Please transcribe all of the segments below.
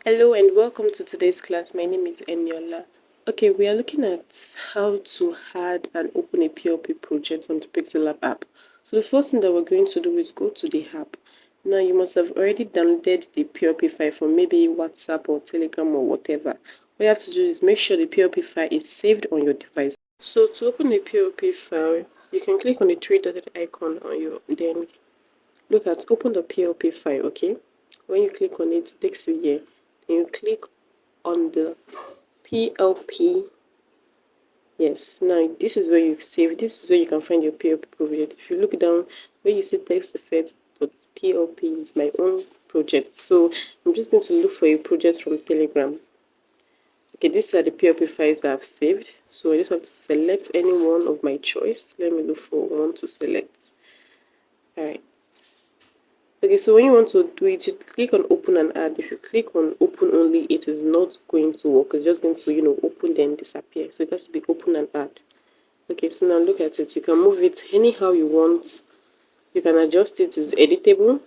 Hello and welcome to today's class. My name is Eniola. Okay, we are looking at how to add and open a PLP project on the Pixellab app. So the first thing that we're going to do is go to the app. Now you must have already downloaded the PLP file from maybe WhatsApp or Telegram or whatever. What you have to do is make sure the PLP file is saved on your device. So to open the PLP file, you can click on the three-dotted icon on your, then look at open the PLP file, okay? When you click on it, it takes you here. Then you click on the PLP. Yes, now this is where you save. This is where you can find your PLP project. If you look down where you see text effect.plp is my own project. So I'm just going to look for a project from Telegram. Okay, these are the PLP files that I've saved. So I just have to select any one of my choice. Let me look for one to select. Alright. Okay, so when you want to do it, you click on open and add. If you click on open only, it is not going to work. It's just going to, open then disappear. So it has to be open and add. Okay, so now look at it. You can move it anyhow you want. You can adjust it. It's editable.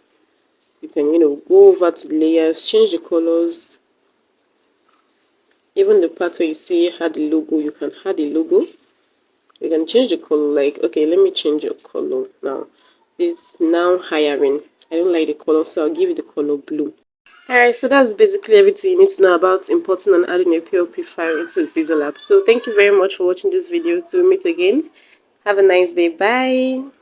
You can, go over to layers, change the colors. Even the part where you see add a logo, you can add a logo. You can change the color. Like, okay, let me change your color now. It's now hiring. I don't like the color, so I'll give it the color blue. Alright, so that's basically everything you need to know about importing and adding a PLP file into the Pixellab. So thank you very much for watching this video. Till we meet again. Have a nice day. Bye.